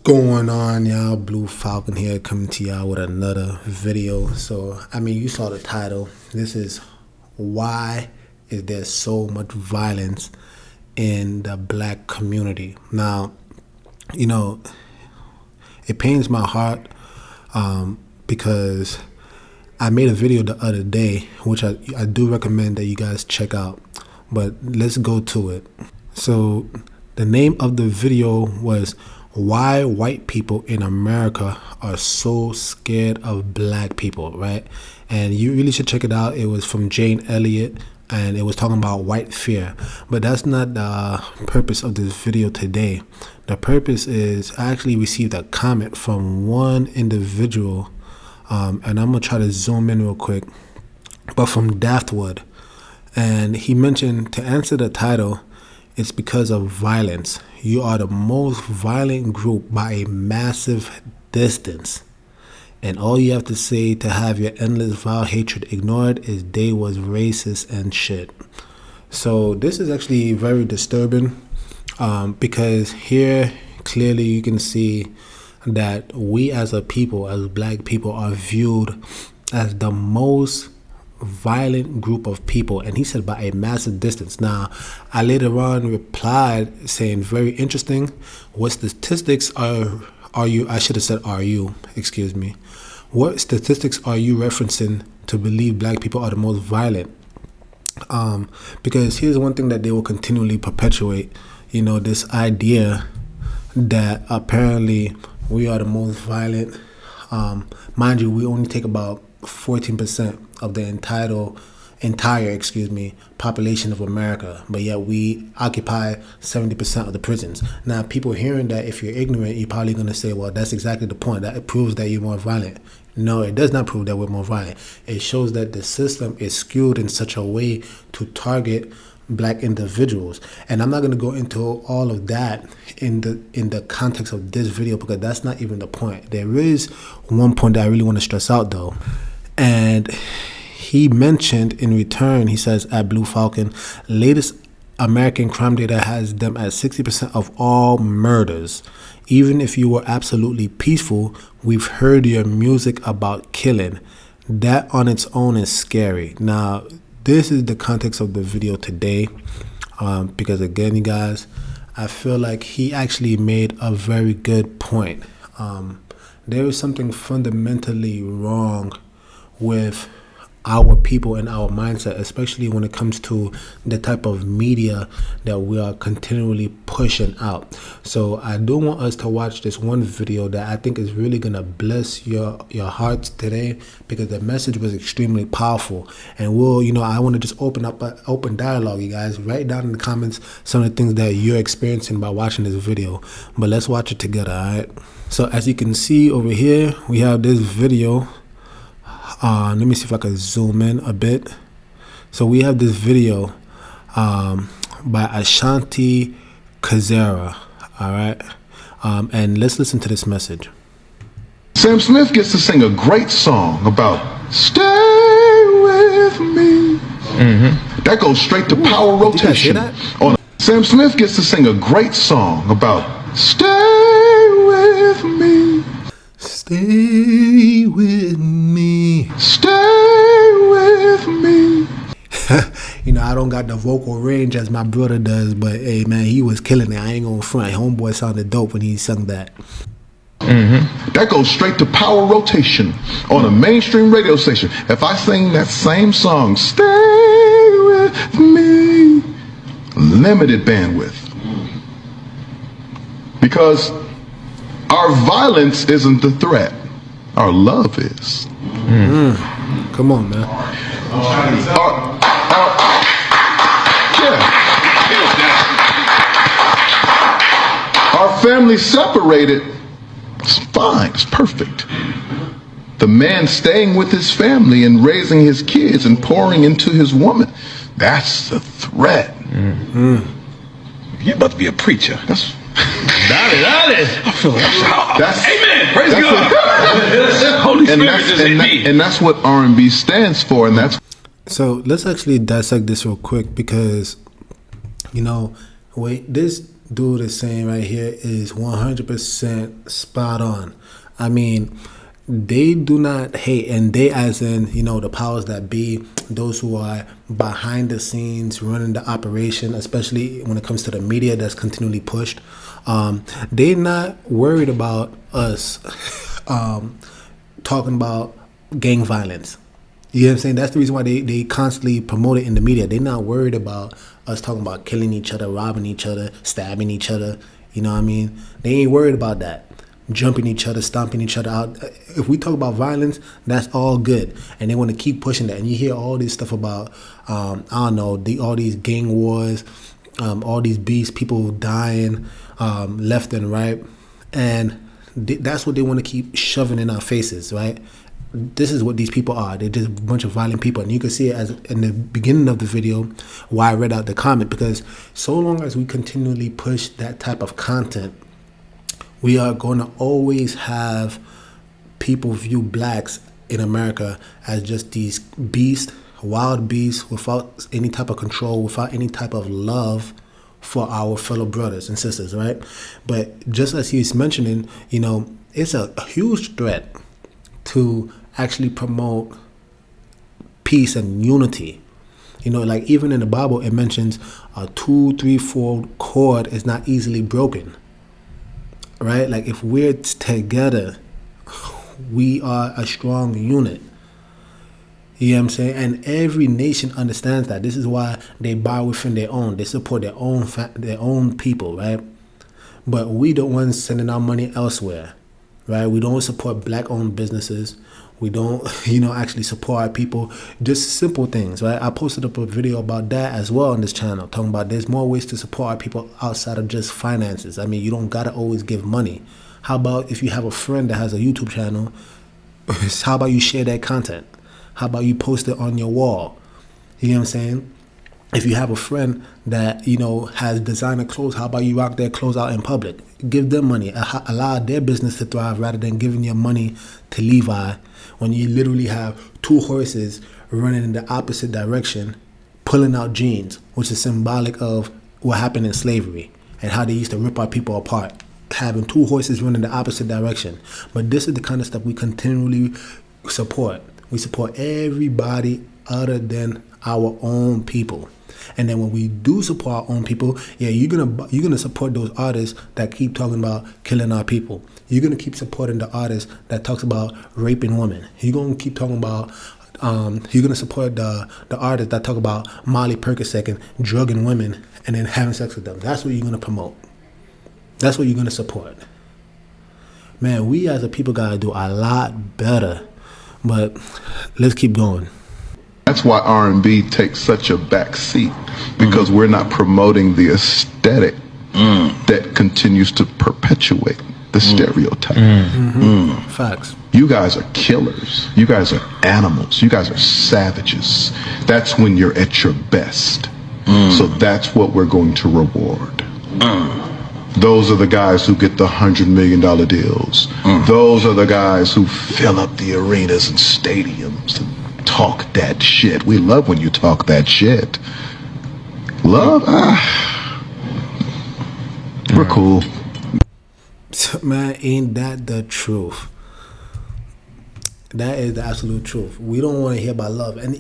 Going on, y'all? Blue Falcon here, coming to y'all with another video. So I mean, you saw the title. This is why is there so much violence in the black community. Now, you know, it pains my heart because I made a video the other day, which I do recommend that you guys check out. But let's go to it. So the name of the video was why white people in America are so scared of black people, right? And you really should check it out. It was from Jane Elliott, and it was talking about white fear. But that's not the purpose of this video today. The purpose is I actually received a comment from one individual, and I'm gonna try to zoom in real quick, but from Daftwood. And he mentioned, to answer the title, it's because of violence. You are the most violent group by a massive distance. And all you have to say to have your endless vile hatred ignored is they was racist and shit. So this is actually very disturbing because here clearly you can see that we as a people, as black people, are viewed as the most violent group of people, and he said by a massive distance. Now I later on replied saying, very interesting, what statistics are you, I should have said are you, excuse me, what statistics are you referencing to believe black people are the most violent? Because here's one thing that they will continually perpetuate, you know, this idea that apparently we are the most violent. Mind you, we only take about 14% of the entire population of America, but yet we occupy 70% of the prisons. Now, people hearing that, if you're ignorant, you're probably going to say, well, that's exactly the point. That proves that you're more violent. No, it does not prove that we're more violent. It shows that the system is skewed in such a way to target black individuals. And I'm not going to go into all of that in the context of this video, because that's not even the point. There is one point that I really want to stress out though. And he mentioned in return, he says at Blue Falcon, latest American crime data has them at 60% of all murders. Even if you were absolutely peaceful, we've heard your music about killing. That on its own is scary. Now, this is the context of the video today, because again, you guys, I feel like he actually made a very good point. There is something fundamentally wrong with our people and our mindset, especially when it comes to the type of media that we are continually pushing out. So I do want us to watch this one video that I think is really gonna bless your hearts today, because the message was extremely powerful. And we'll, you know, I want to just open up an open dialogue. You guys write down in the comments some of the things that you're experiencing by watching this video, but let's watch it together. All right, so as you can see over here, we have this video. Let me see if I can zoom in a bit. So we have this video by Ashanti Kazera, all right? And let's listen to this message. Sam Smith gets to sing a great song about stay with me. That goes straight to power rotation. Sam Smith gets to sing a great song about stay with me. Stay with me. Stay with me. You know, I don't got the vocal range as my brother does, but hey, man, he was killing it. I ain't gonna front. Homeboy sounded dope when he sung that. That goes straight to power rotation on a mainstream radio station. If I sing that same song, stay with me, limited bandwidth. Because our violence isn't the threat. Our love is. Come on, man. Our family separated. It's fine. It's perfect. The man staying with his family and raising his kids and pouring into his woman. That's the threat. You're about to be a preacher. That's. Dale. I feel like that's, amen. Praise God. Holy Spirit is in me. And that's what R&B stands for, and that's. So let's actually dissect this real quick, because, you know, Wait, this dude is saying right here is 100% spot on. I mean, they do not hate, and they, as in, the powers that be, those who are behind the scenes running the operation, especially when it comes to the media that's continually pushed. They're not worried about us talking about gang violence. You know what I'm saying? That's the reason why they constantly promote it in the media. They're not worried about us talking about killing each other, robbing each other, stabbing each other. You know what I mean? They ain't worried about that. Jumping each other, stomping each other out. If we talk about violence, that's all good. And they want to keep pushing that. And you hear all this stuff about, all these gang wars, all these beasts, people dying left and right. And that's what they want to keep shoving in our faces, right? This is what these people are. They're just a bunch of violent people. And you can see it as in the beginning of the video why I read out the comment, because so long as we continually push that type of content, we are going to always have people view blacks in America as just these beasts, wild beasts, without any type of control, without any type of love for our fellow brothers and sisters, right? But just as he's mentioning, it's a huge threat to actually promote peace and unity. Like even in the Bible, it mentions a 2, 3, 4 cord is not easily broken, right? Like if we're together, we are a strong unit. You know what I'm saying? And every nation understands that. This is why they buy within their own. They support their own people, right? But we don't want sending our money elsewhere, right? We don't support black-owned businesses. We don't, actually support our people. Just simple things, right? I posted up a video about that as well on this channel, talking about there's more ways to support our people outside of just finances. I mean, you don't gotta always give money. How about if you have a friend that has a YouTube channel, how about you share that content? How about you post it on your wall? You know what I'm saying? If you have a friend that, has designer clothes, how about you rock their clothes out in public? Give them money. Allow their business to thrive rather than giving your money to Levi when you literally have 2 horses running in the opposite direction, pulling out jeans, which is symbolic of what happened in slavery and how they used to rip our people apart, having 2 horses running the opposite direction. But this is the kind of stuff we continually support. We support everybody other than our own people. And then when we do support our own people, you're gonna support those artists that keep talking about killing our people. You're gonna keep supporting the artists that talks about raping women. You're gonna keep talking about you're gonna support the artists that talk about Molly Percocet, drugging women and then having sex with them. That's what you're gonna promote. That's what you're gonna support. Man, we as a people gotta do a lot better. But let's keep going. That's why R&B takes such a back seat, because we're not promoting the aesthetic that continues to perpetuate the stereotype. Facts. You guys are killers. You guys are animals. You guys are savages. That's when you're at your best. So that's what we're going to reward. Those are the guys who get the $100 million deals. Those are the guys who fill up the arenas and stadiums and talk that shit. We love when you talk that shit. Love? We're cool. Man, ain't that the truth? That is the absolute truth. We don't want to hear about love. And,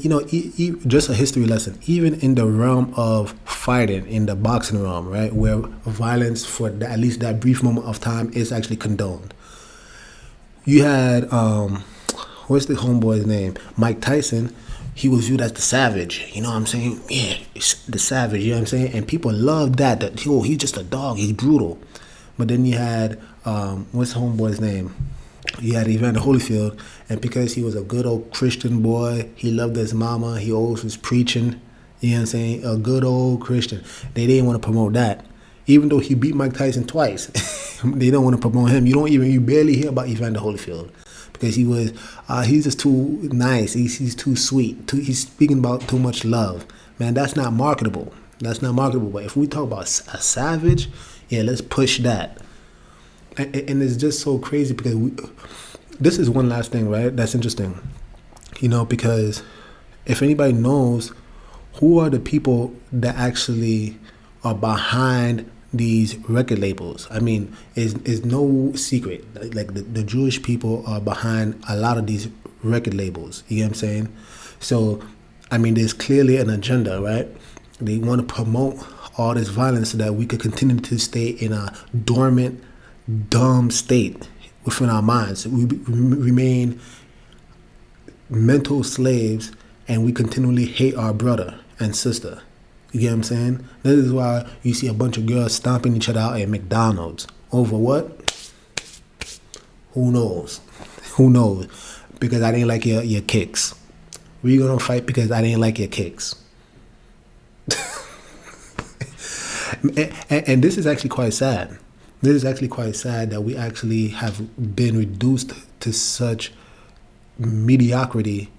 just a history lesson, even in the realm of fighting, in the boxing realm, right, where violence for at least that brief moment of time is actually condoned. You had, what's the homeboy's name? Mike Tyson. He was viewed as the savage. You know what I'm saying? Yeah, the savage, you know what I'm saying? And people love that he's just a dog, he's brutal. But then you had, what's the homeboy's name? You had Evander Holyfield, and because he was a good old Christian boy, he loved his mama, he always was preaching, you know what I'm saying, a good old Christian. They didn't want to promote that. Even though he beat Mike Tyson twice, they don't want to promote him. You barely hear about Evander Holyfield because he's just too nice, he's too sweet, he's speaking about too much love. Man, that's not marketable. But if we talk about a savage, let's push that. And it's just so crazy because this is one last thing, right? That's interesting, because if anybody knows who are the people that actually are behind these record labels. I mean, it's no secret. Like the Jewish people are behind a lot of these record labels. You know what I'm saying? So, I mean, there's clearly an agenda, right? They want to promote all this violence so that we could continue to stay in a dormant, dumb state within our minds. We remain mental slaves, and we continually hate our brother and sister. You get what I'm saying? This is why you see a bunch of girls stomping each other out at McDonald's. Over what? Who knows? Who knows? Because I didn't like your kicks. We're going to fight because I didn't like your kicks. and this is actually quite sad. This is actually quite sad that we actually have been reduced to such mediocrity,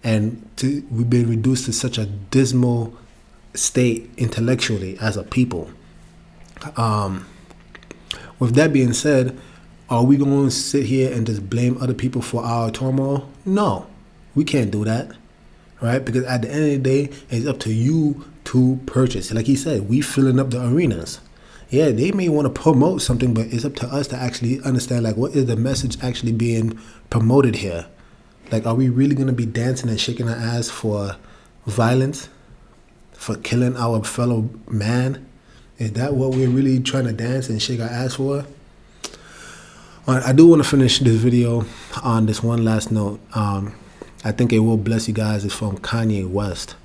and we've been reduced to such a dismal state intellectually as a people. With that being said, are we going to sit here and just blame other people for our turmoil? No, we can't do that, right? Because at the end of the day, it's up to you to purchase. Like he said, we filling up the arenas. Yeah, they may want to promote something, but it's up to us to actually understand, like, what is the message actually being promoted here? Like, are we really going to be dancing and shaking our ass for violence, for killing our fellow man? Is that what we're really trying to dance and shake our ass for? I do want to finish this video on this one last note. I think it will bless you guys. It's from Kanye West.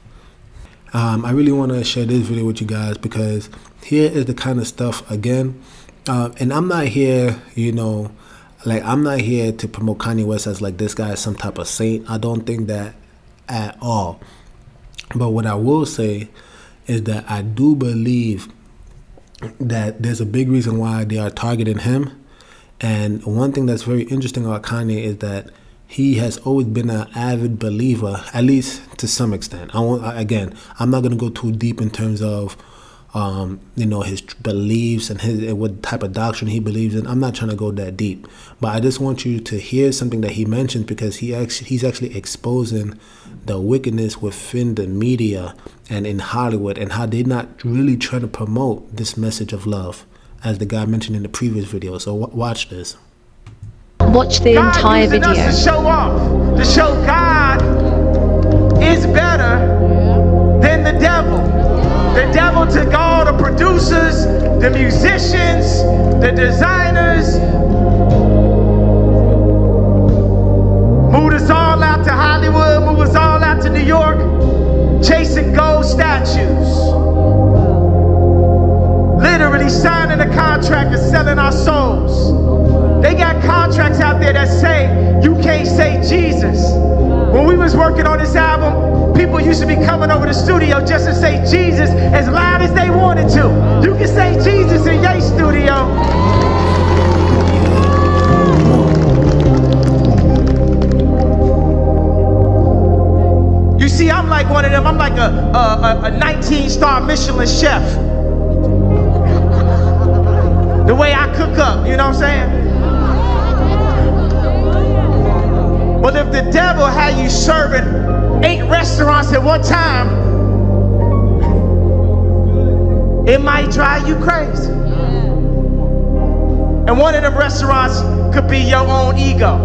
I really want to share this video with you guys because here is the kind of stuff, again, and I'm not here, I'm not here to promote Kanye West as like this guy is some type of saint. I don't think that at all. But what I will say is that I do believe that there's a big reason why they are targeting him. And one thing that's very interesting about Kanye is that he has always been an avid believer, at least to some extent. I'm not going to go too deep in terms of, his beliefs and what type of doctrine he believes in. I'm not trying to go that deep, but I just want you to hear something that he mentioned, because he's actually exposing the wickedness within the media and in Hollywood, and how they're not really trying to promote this message of love, as the guy mentioned in the previous video. So watch this. Watch the entire video. God using us to show off, to show God is better than the devil. The devil took all the producers, the musicians, the designers, moved us all out to Hollywood, moved us all out to New York, chasing gold statues. Literally signing a contract and selling our souls. They got contracts out there that say you can't say Jesus. When we was working on this album, people used to be coming over the studio just to say Jesus as loud as they wanted to. You can say Jesus in your studio. You see, I'm like one of them. I'm like a 19-star Michelin chef. The way I cook up, you know what I'm saying? But if the devil had you serving 8 restaurants at one time, it might drive you crazy. And one of them restaurants could be your own ego.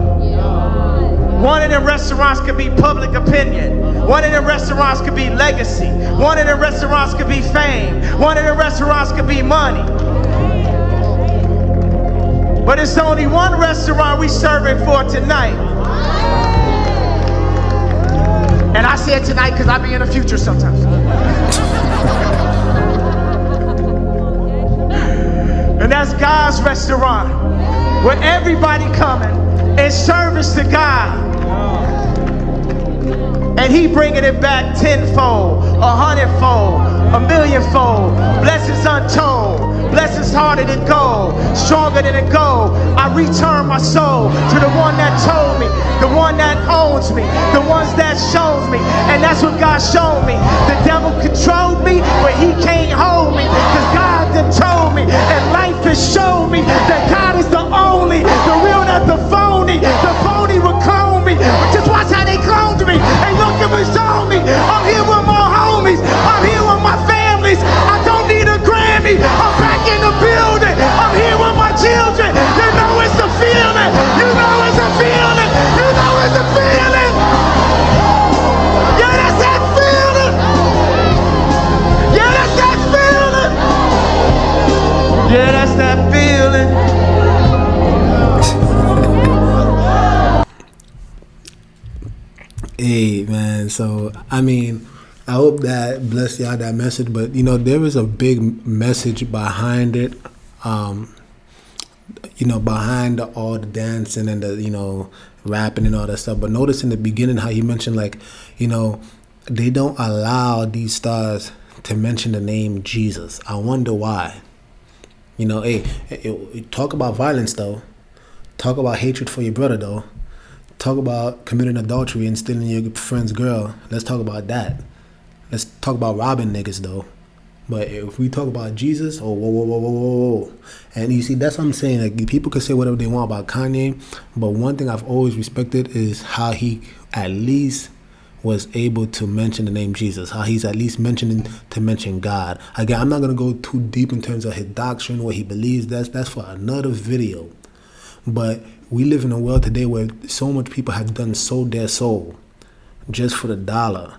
One of them restaurants could be public opinion. One of them restaurants could be legacy. One of them restaurants could be fame. One of them restaurants could be money. But it's only one restaurant we serving for tonight. And I say it tonight because I be in the future sometimes. And that's God's restaurant, where everybody coming in service to God. And he bringing it back 10-fold, 100-fold, 1,000,000-fold, blessings untold, blessings harder than gold, stronger than a gold. I return my soul to the one that told me, the one that owns me, the ones that shows me. And that's what God showed me. The devil controlled me, but he can't hold me, because God done told me, and life has shown me that God is the only, the real, not the phony. The phony would clone me, but just watch how they cloned me. And look at me, show me. I'm here with my homies. I'm here with my families. I don't need a grant. Yeah, that's that feeling. Hey man, so I mean, I hope that blessed y'all that message, but you know there is a big message behind it. Behind all the dancing and the rapping and all that stuff. But notice in the beginning how he mentioned they don't allow these stars to mention the name Jesus. I wonder why. Hey, talk about violence though. Talk about hatred for your brother though. Talk about committing adultery and stealing your friend's girl. Let's talk about that. Let's talk about robbing niggas though. But if we talk about Jesus, whoa. And you see, that's what I'm saying. Like, people can say whatever they want about Kanye, but one thing I've always respected is how he at least was able to mention the name Jesus, how he's at least mentioning to mention God. Again, I'm not going to go too deep in terms of his doctrine, what he believes. That's for another video. But we live in a world today where so much people have sold their soul just for the dollar.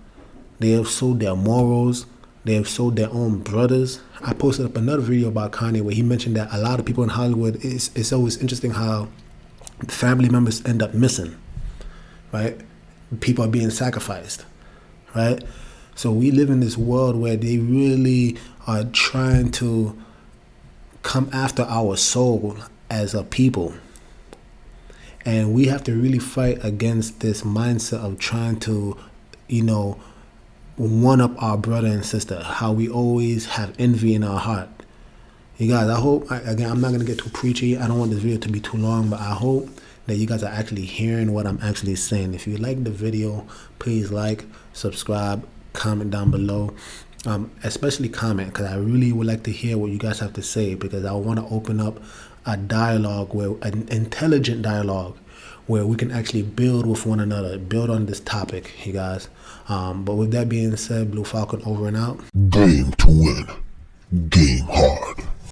They have sold their morals. They have sold their own brothers. I posted up another video about Kanye where he mentioned that a lot of people in Hollywood, it's always interesting how family members end up missing, right? People are being sacrificed, right? So we live in this world where they really are trying to come after our soul as a people. And we have to really fight against this mindset of trying to, one up our brother and sister, how we always have envy in our heart. You guys, I hope, again, I'm not going to get too preachy. I don't want this video to be too long, but I hope that you guys are actually hearing what I'm actually saying. If you like the video, please like, subscribe, comment down below. Especially comment, because I really would like to hear what you guys have to say, because I want to open up a dialogue, an intelligent dialogue, where we can actually build with one another, build on this topic, you guys. But with that being said, Blue Falcon over and out. Game to win. Game hard.